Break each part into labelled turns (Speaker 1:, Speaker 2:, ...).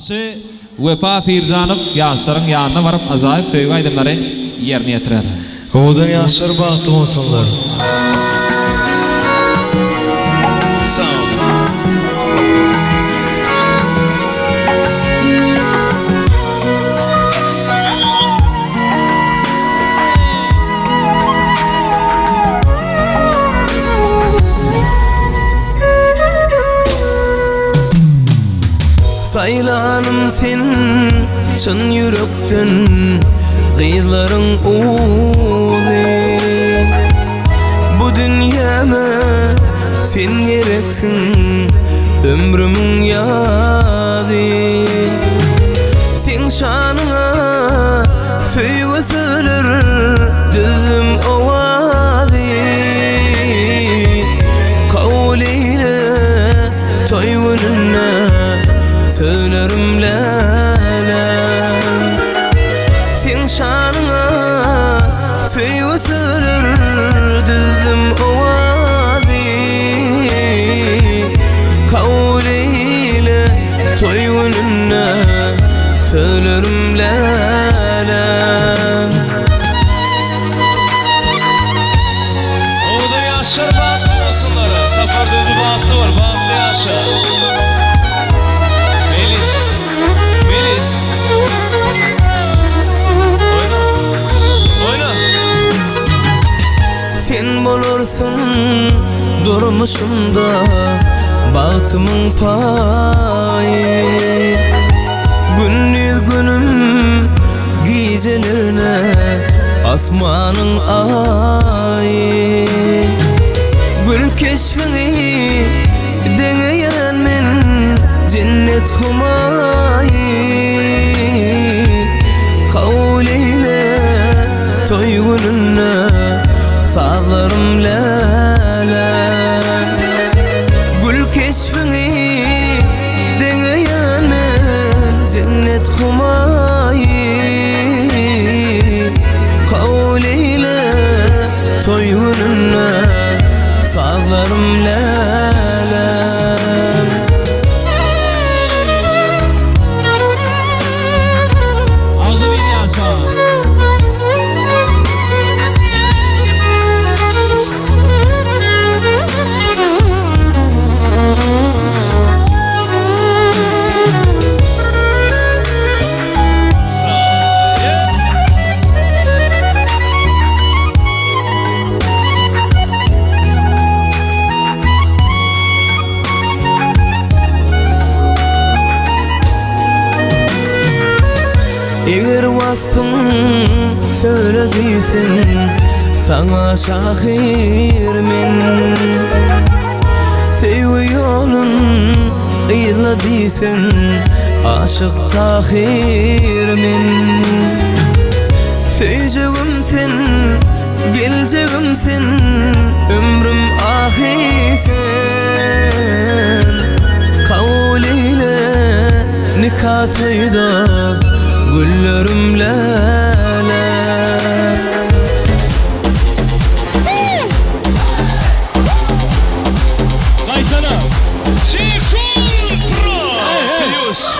Speaker 1: Ası Vefa Firzanov Yasır'ın yanına varıp azayip söylü aydınları yerine yetirer.
Speaker 2: Oğudan Yasır bahtı olsunlar. Sağ ol.
Speaker 3: Saylanım sen çın yürekten Kıyıların oğlu Bu dünyama sen gereksin Ömrümün yadı Sen şanına söyle söyler Dizim ovadı Kavul eyle toygununa Söylerim lalem Sen şanına söyle söyler Dizim ovadı Kavul eyle toygununa Söylerim lalem
Speaker 2: Oğudan Yasır bahtı olsunlar. Safarda ödü bahtı var. Bahtı Yasır. Melis. Oyna.
Speaker 3: Sen bulursun durmuşumda Bahtımın payı Gündüz günüm gecelerine Asmanın ayı Gül keşfini deneyen men Cennet humayı Kavul eyle toygununa Sağlarım lalem Gül keşfini deneyen Cennet humayı Kavul eyle toygununa Sağlarım lalem
Speaker 1: Aldı beni Yasır.
Speaker 3: Eğer vasfın söylediysen Sana şahir men Sevgi yolun ıyladıysen Aşık tahir men Söyleyeceğim sen, geleceğim sen Ömrüm ahir sen Kavul eyle nikah toyda Güllerim lala
Speaker 2: Kaytana. Çikul Pro. Yus.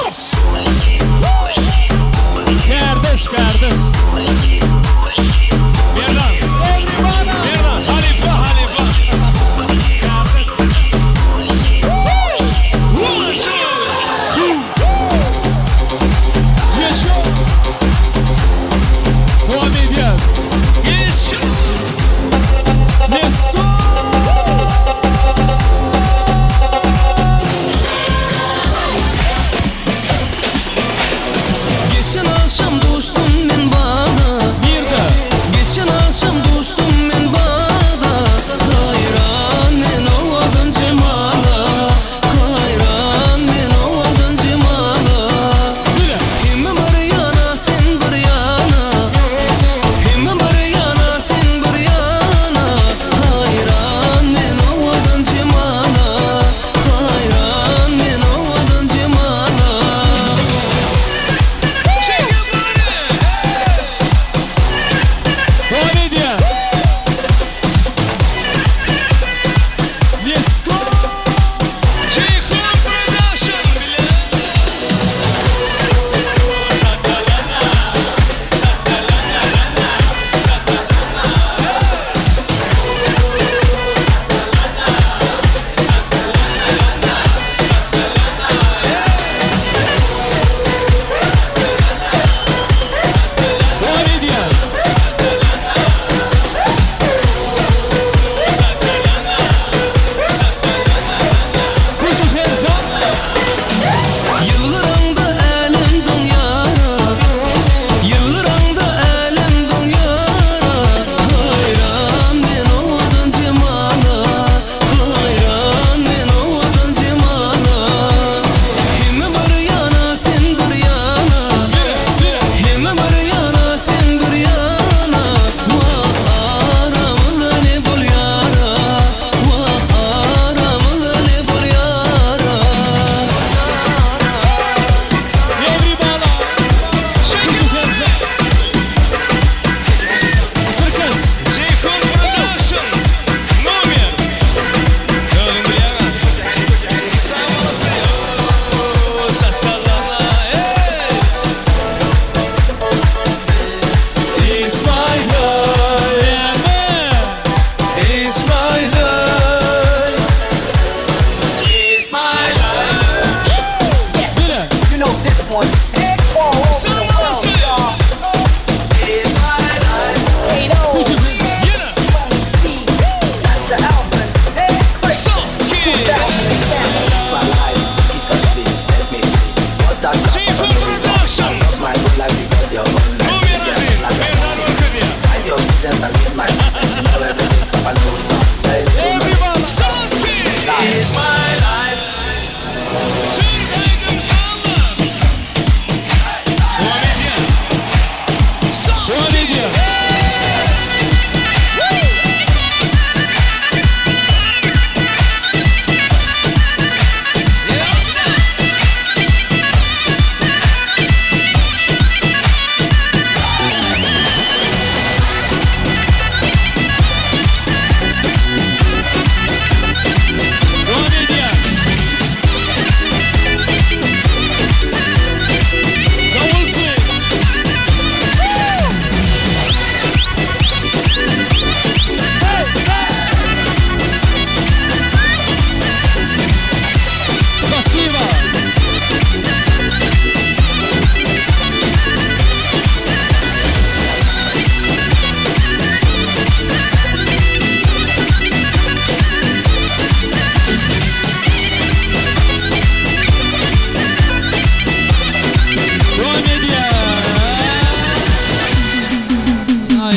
Speaker 1: Kardeş.
Speaker 2: Berdan. Halifa.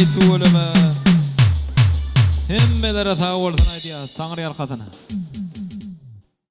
Speaker 1: Aytu ölüme. Hemmelere sağ olsun aydiya. Tanrı yalkatına.